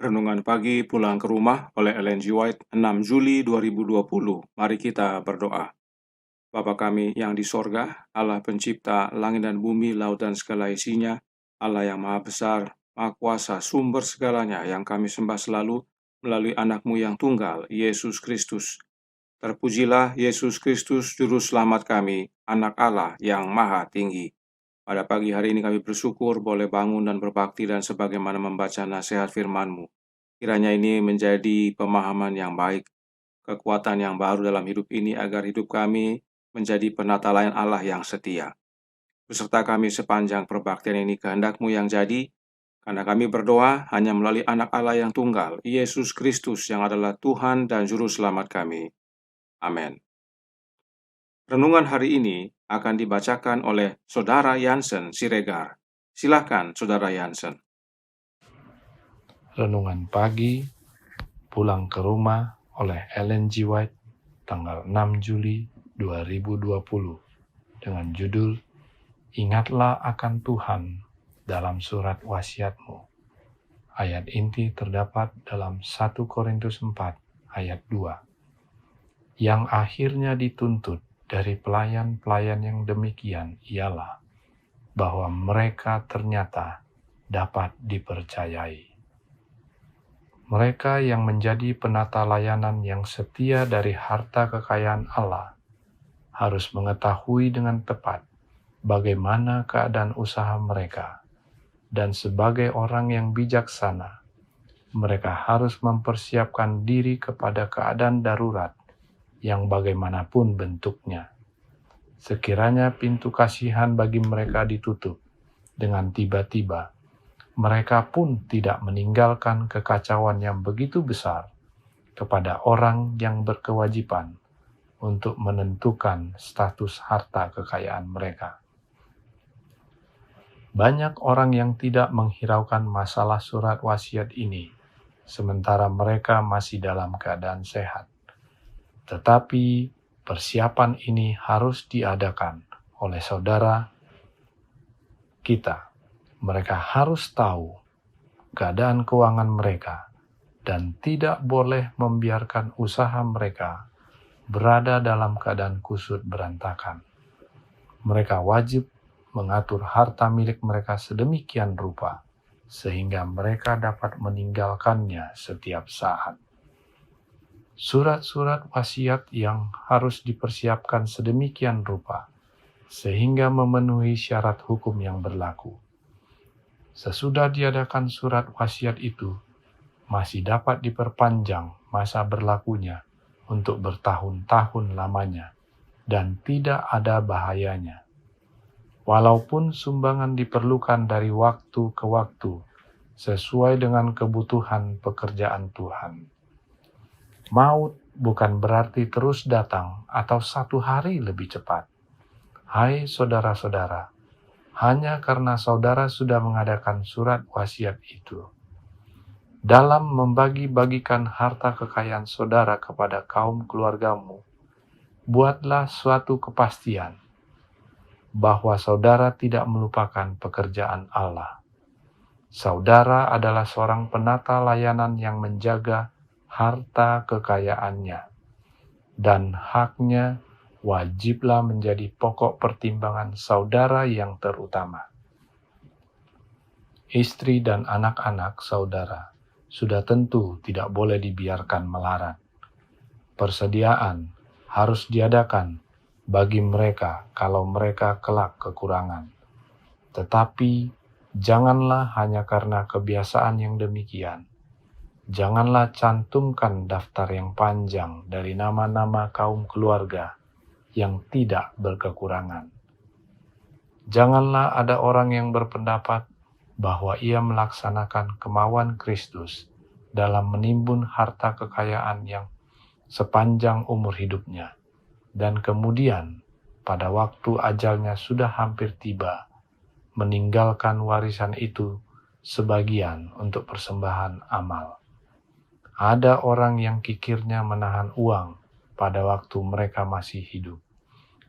Renungan pagi pulang ke rumah oleh Ellen G. White 6 Juli 2020. Mari kita berdoa. Bapa kami yang di sorga, Allah pencipta langit dan bumi, laut dan segala isinya, Allah yang maha besar, maha kuasa, sumber segalanya yang kami sembah selalu melalui anakmu yang tunggal, Yesus Kristus. Terpujilah Yesus Kristus, Juru Selamat kami, Anak Allah yang maha tinggi. Pada pagi hari ini kami bersyukur boleh bangun dan berbakti dan sebagaimana membaca nasihat firman-Mu. Kiranya ini menjadi pemahaman yang baik, kekuatan yang baru dalam hidup ini agar hidup kami menjadi penata layan Allah yang setia. Beserta kami sepanjang perbaktian ini kehendak-Mu yang jadi, karena kami berdoa hanya melalui anak Allah yang tunggal, Yesus Kristus yang adalah Tuhan dan Juru Selamat kami. Amin. Renungan hari ini akan dibacakan oleh Saudara Jansen Siregar. Silakan, Saudara Jansen. Renungan pagi pulang ke rumah oleh Ellen G. White tanggal 6 Juli 2020 dengan judul Ingatlah akan Tuhan dalam surat wasiatmu. Ayat inti terdapat dalam 1 Korintus 4 ayat 2. Yang akhirnya dituntut dari pelayan-pelayan yang demikian ialah bahwa mereka ternyata dapat dipercayai. Mereka yang menjadi penata layanan yang setia dari harta kekayaan Allah harus mengetahui dengan tepat bagaimana keadaan usaha mereka, dan sebagai orang yang bijaksana, mereka harus mempersiapkan diri kepada keadaan darurat yang bagaimanapun bentuknya. Sekiranya pintu kasihan bagi mereka ditutup dengan tiba-tiba, mereka pun tidak meninggalkan kekacauan yang begitu besar kepada orang yang berkewajiban untuk menentukan status harta kekayaan mereka. Banyak orang yang tidak menghiraukan masalah surat wasiat ini, sementara mereka masih dalam keadaan sehat. Tetapi persiapan ini harus diadakan oleh saudara kita. Mereka harus tahu keadaan keuangan mereka dan tidak boleh membiarkan usaha mereka berada dalam keadaan kusut berantakan. Mereka wajib mengatur harta milik mereka sedemikian rupa sehingga mereka dapat meninggalkannya setiap saat. Surat-surat wasiat yang harus dipersiapkan sedemikian rupa sehingga memenuhi syarat hukum yang berlaku. Sesudah diadakan surat wasiat itu, masih dapat diperpanjang masa berlakunya untuk bertahun-tahun lamanya dan tidak ada bahayanya. Walaupun sumbangan diperlukan dari waktu ke waktu sesuai dengan kebutuhan pekerjaan Tuhan. Maut bukan berarti terus datang atau satu hari lebih cepat. Hai saudara-saudara, hanya karena saudara sudah mengadakan surat wasiat itu. Dalam membagi-bagikan harta kekayaan saudara kepada kaum keluargamu, buatlah suatu kepastian bahwa saudara tidak melupakan pekerjaan Allah. Saudara adalah seorang penata layanan yang menjaga harta kekayaannya, dan haknya wajiblah menjadi pokok pertimbangan saudara yang terutama. Istri dan anak-anak saudara sudah tentu tidak boleh dibiarkan melarat. Persediaan harus diadakan bagi mereka kalau mereka kelak kekurangan. Tetapi janganlah hanya karena kebiasaan yang demikian. Janganlah cantumkan daftar yang panjang dari nama-nama kaum keluarga yang tidak berkekurangan. Janganlah ada orang yang berpendapat bahwa ia melaksanakan kemauan Kristus dalam menimbun harta kekayaan yang sepanjang umur hidupnya, dan kemudian pada waktu ajalnya sudah hampir tiba, meninggalkan warisan itu sebagian untuk persembahan amal. Ada orang yang kikirnya menahan uang pada waktu mereka masih hidup.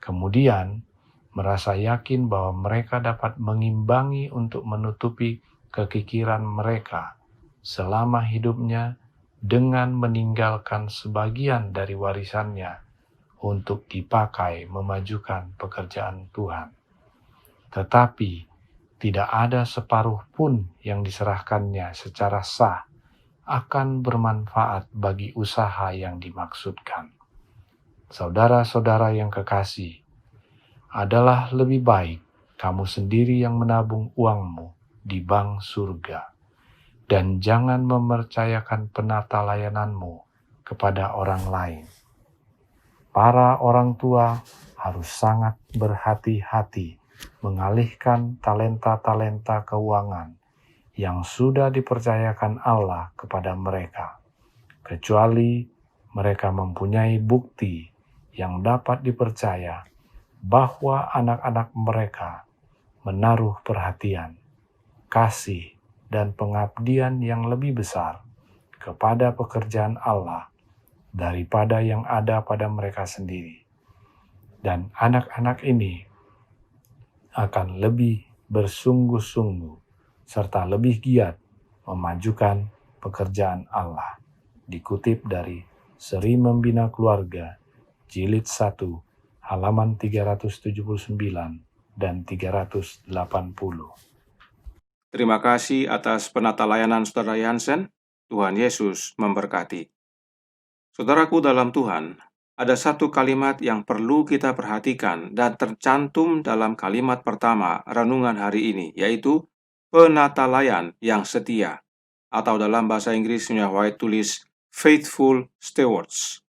Kemudian merasa yakin bahwa mereka dapat mengimbangi untuk menutupi kekikiran mereka selama hidupnya dengan meninggalkan sebagian dari warisannya untuk dipakai memajukan pekerjaan Tuhan. Tetapi tidak ada separuh pun yang diserahkannya secara sah akan bermanfaat bagi usaha yang dimaksudkan. Saudara-saudara yang kekasih, adalah lebih baik kamu sendiri yang menabung uangmu di bank surga, dan jangan mempercayakan penata layananmu kepada orang lain. Para orang tua harus sangat berhati-hati mengalihkan talenta-talenta keuangan yang sudah dipercayakan Allah kepada mereka, kecuali mereka mempunyai bukti yang dapat dipercaya bahwa anak-anak mereka menaruh perhatian, kasih, dan pengabdian yang lebih besar kepada pekerjaan Allah daripada yang ada pada mereka sendiri. Dan anak-anak ini akan lebih bersungguh-sungguh serta lebih giat memajukan pekerjaan Allah. Dikutip dari Seri Membina Keluarga, Jilid 1, halaman 379 dan 380. Terima kasih atas penata layanan Saudara Yansen. Tuhan Yesus memberkati. Saudaraku dalam Tuhan, ada satu kalimat yang perlu kita perhatikan dan tercantum dalam kalimat pertama renungan hari ini, yaitu penata layan yang setia, atau dalam bahasa Inggris White tulis faithful stewards.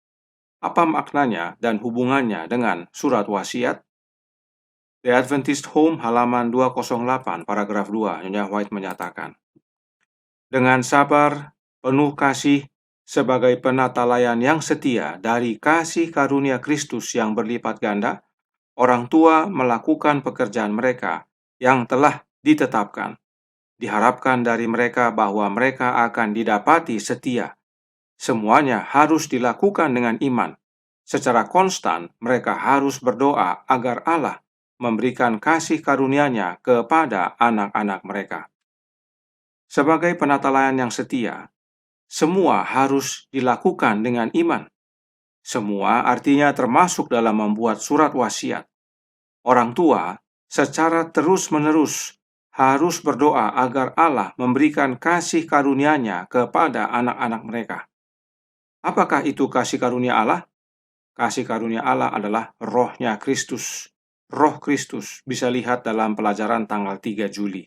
Apa maknanya dan hubungannya dengan surat wasiat? The Adventist Home halaman 208 paragraf 2, Nyonya White menyatakan, dengan sabar, penuh kasih, sebagai penata layan yang setia dari kasih karunia Kristus yang berlipat ganda, orang tua melakukan pekerjaan mereka yang telah ditetapkan. Diharapkan dari mereka bahwa mereka akan didapati setia. Semuanya harus dilakukan dengan iman. Secara konstan, mereka harus berdoa agar Allah memberikan kasih karunia-Nya kepada anak-anak mereka. Sebagai penata layan yang setia, semua harus dilakukan dengan iman. Semua artinya termasuk dalam membuat surat wasiat. Orang tua secara terus-menerus harus berdoa agar Allah memberikan kasih karunia-Nya kepada anak-anak mereka. Apakah itu kasih karunia Allah? Kasih karunia Allah adalah Roh-Nya Kristus. Roh Kristus bisa lihat dalam pelajaran tanggal 3 Juli.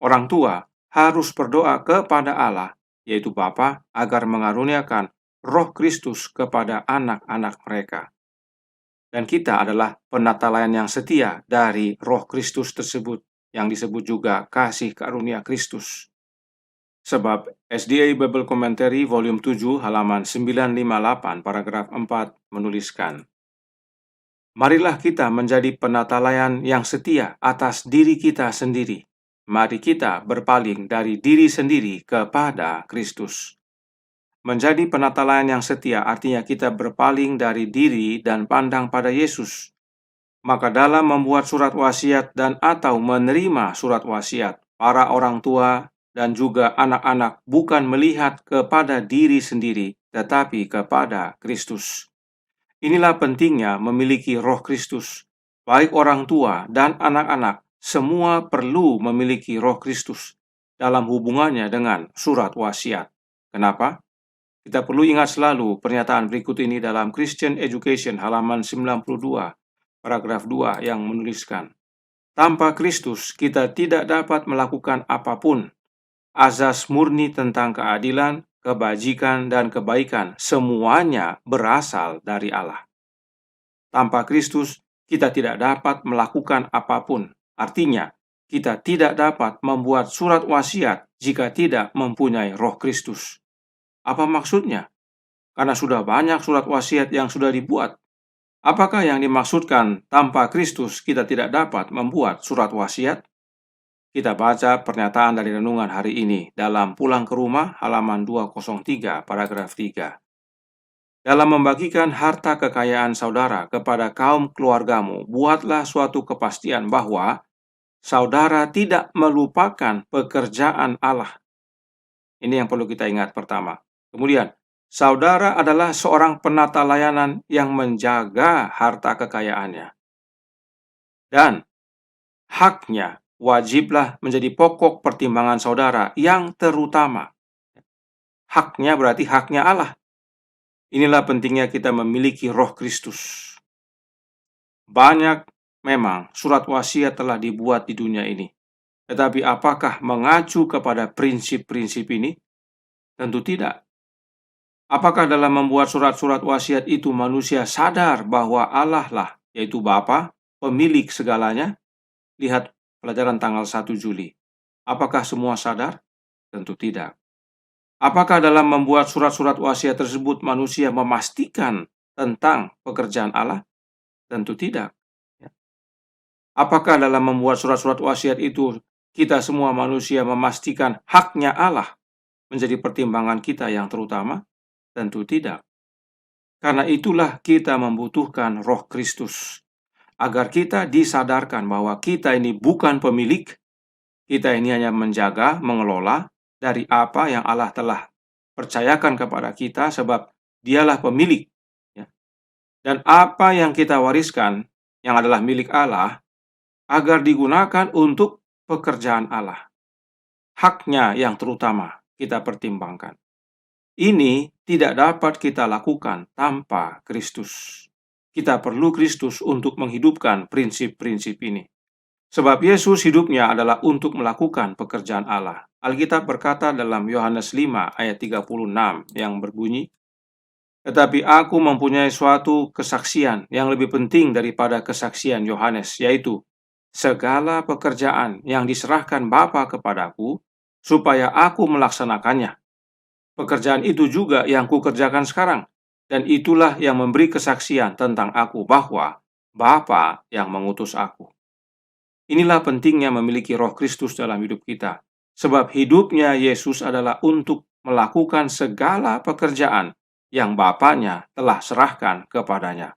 Orang tua harus berdoa kepada Allah, yaitu Bapa, agar mengaruniakan Roh Kristus kepada anak-anak mereka. Dan kita adalah penata layan yang setia dari Roh Kristus tersebut, yang disebut juga kasih karunia Kristus. Sebab SDA Bible Commentary volume 7 halaman 958 paragraf 4 menuliskan, marilah kita menjadi penata layan yang setia atas diri kita sendiri. Mari kita berpaling dari diri sendiri kepada Kristus. Menjadi penata layan yang setia artinya kita berpaling dari diri dan pandang pada Yesus. Maka dalam membuat surat wasiat dan atau menerima surat wasiat, para orang tua dan juga anak-anak bukan melihat kepada diri sendiri, tetapi kepada Kristus. Inilah pentingnya memiliki Roh Kristus. Baik orang tua dan anak-anak, semua perlu memiliki Roh Kristus dalam hubungannya dengan surat wasiat. Kenapa? Kita perlu ingat selalu pernyataan berikut ini dalam Christian Education halaman 92, paragraf 2 yang menuliskan, tanpa Kristus kita tidak dapat melakukan apapun. Azas murni tentang keadilan, kebajikan, dan kebaikan semuanya berasal dari Allah. Tanpa Kristus kita tidak dapat melakukan apapun. Artinya, kita tidak dapat membuat surat wasiat jika tidak mempunyai Roh Kristus. Apa maksudnya? Karena sudah banyak surat wasiat yang sudah dibuat. Apakah yang dimaksudkan tanpa Kristus kita tidak dapat membuat surat wasiat? Kita baca pernyataan dari renungan hari ini dalam Pulang ke Rumah halaman 203 paragraf 3. Dalam membagikan harta kekayaan saudara kepada kaum keluargamu, buatlah suatu kepastian bahwa saudara tidak melupakan pekerjaan Allah. Ini yang perlu kita ingat pertama. Kemudian, saudara adalah seorang penata layanan yang menjaga harta kekayaannya. Dan haknya wajiblah menjadi pokok pertimbangan saudara yang terutama. Haknya berarti haknya Allah. Inilah pentingnya kita memiliki Roh Kristus. Banyak memang surat wasiat telah dibuat di dunia ini. Tetapi apakah mengacu kepada prinsip-prinsip ini? Tentu tidak. Apakah dalam membuat surat-surat wasiat itu manusia sadar bahwa Allah lah, yaitu Bapa, pemilik segalanya? Lihat pelajaran tanggal 1 Juli. Apakah semua sadar? Tentu tidak. Apakah dalam membuat surat-surat wasiat tersebut manusia memastikan tentang pekerjaan Allah? Tentu tidak. Apakah dalam membuat surat-surat wasiat itu kita semua manusia memastikan haknya Allah menjadi pertimbangan kita yang terutama? Tentu tidak. Karena itulah kita membutuhkan Roh Kristus, agar kita disadarkan bahwa kita ini bukan pemilik, kita ini hanya menjaga, mengelola dari apa yang Allah telah percayakan kepada kita, sebab Dialah pemilik. Dan apa yang kita wariskan, yang adalah milik Allah, agar digunakan untuk pekerjaan Allah. Haknya yang terutama kita pertimbangkan. Ini tidak dapat kita lakukan tanpa Kristus. Kita perlu Kristus untuk menghidupkan prinsip-prinsip ini. Sebab Yesus hidupnya adalah untuk melakukan pekerjaan Allah. Alkitab berkata dalam Yohanes 5 ayat 36 yang berbunyi, "Tetapi aku mempunyai suatu kesaksian yang lebih penting daripada kesaksian Yohanes, yaitu segala pekerjaan yang diserahkan Bapa kepadaku, supaya aku melaksanakannya. Pekerjaan itu juga yang kukerjakan sekarang, dan itulah yang memberi kesaksian tentang aku bahwa Bapa yang mengutus aku." Inilah pentingnya memiliki Roh Kristus dalam hidup kita, sebab hidupnya Yesus adalah untuk melakukan segala pekerjaan yang Bapanya telah serahkan kepadanya.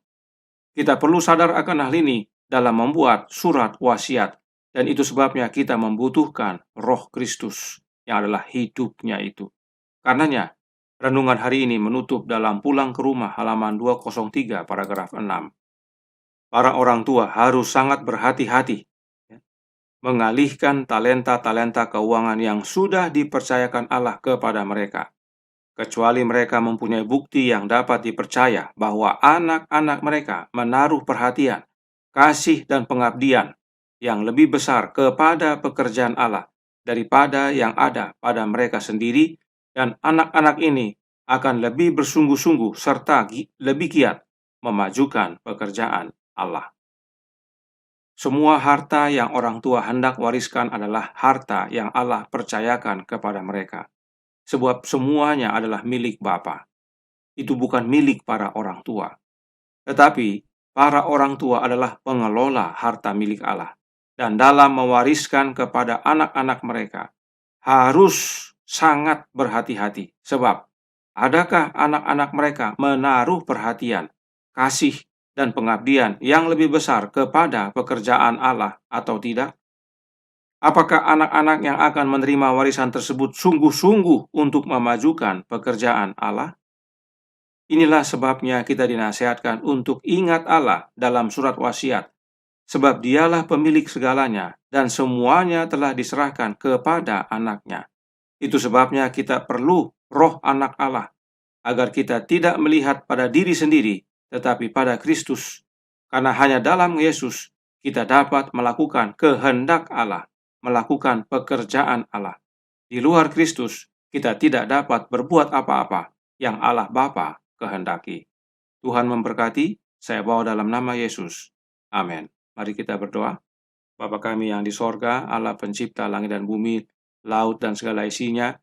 Kita perlu sadar akan hal ini dalam membuat surat wasiat, dan itu sebabnya kita membutuhkan Roh Kristus yang adalah hidupnya itu. Karenanya, renungan hari ini menutup dalam Pulang ke Rumah halaman 203 paragraf 6. Para orang tua harus sangat berhati-hati mengalihkan talenta-talenta keuangan yang sudah dipercayakan Allah kepada mereka, kecuali mereka mempunyai bukti yang dapat dipercaya bahwa anak-anak mereka menaruh perhatian, kasih, dan pengabdian yang lebih besar kepada pekerjaan Allah daripada yang ada pada mereka sendiri, dan anak-anak ini akan lebih bersungguh-sungguh serta lebih giat memajukan pekerjaan Allah. Semua harta yang orang tua hendak wariskan adalah harta yang Allah percayakan kepada mereka, sebab semuanya adalah milik Bapa. Itu bukan milik para orang tua. Tetapi para orang tua adalah pengelola harta milik Allah. Dan dalam mewariskan kepada anak-anak mereka, harus sangat berhati-hati. Sebab, adakah anak-anak mereka menaruh perhatian, kasih, dan pengabdian yang lebih besar kepada pekerjaan Allah atau tidak? Apakah anak-anak yang akan menerima warisan tersebut sungguh-sungguh untuk memajukan pekerjaan Allah? Inilah sebabnya kita dinasihatkan untuk ingat Allah dalam surat wasiat, sebab Dialah pemilik segalanya dan semuanya telah diserahkan kepada anaknya. Itu sebabnya kita perlu Roh Anak Allah, agar kita tidak melihat pada diri sendiri, tetapi pada Kristus. Karena hanya dalam Yesus kita dapat melakukan kehendak Allah, melakukan pekerjaan Allah. Di luar Kristus, kita tidak dapat berbuat apa-apa yang Allah Bapa kehendaki. Tuhan memberkati, saya bawa dalam nama Yesus. Amin. Mari kita berdoa. Bapa kami yang di sorga, Allah pencipta langit dan bumi, laut dan segala isinya,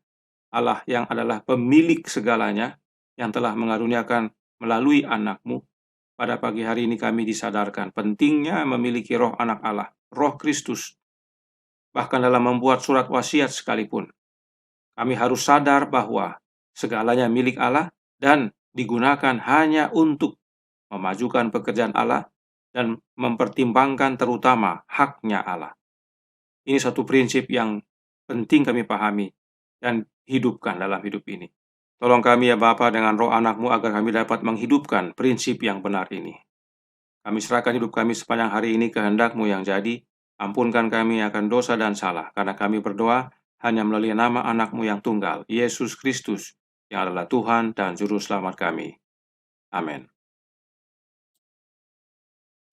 Allah yang adalah pemilik segalanya, yang telah mengaruniakan melalui anak-Mu. Pada pagi hari ini kami disadarkan pentingnya memiliki Roh Anak Allah, Roh Kristus. Bahkan dalam membuat surat wasiat sekalipun, kami harus sadar bahwa segalanya milik Allah dan digunakan hanya untuk memajukan pekerjaan Allah dan mempertimbangkan terutama haknya Allah. Ini satu prinsip yang penting kami pahami, dan hidupkan dalam hidup ini. Tolong kami ya Bapa dengan roh anak-Mu agar kami dapat menghidupkan prinsip yang benar ini. Kami serahkan hidup kami sepanjang hari ini kehendak-Mu yang jadi. Ampunkan kami akan dosa dan salah, karena kami berdoa hanya melalui nama anak-Mu yang tunggal, Yesus Kristus, yang adalah Tuhan dan Juru Selamat kami. Amin.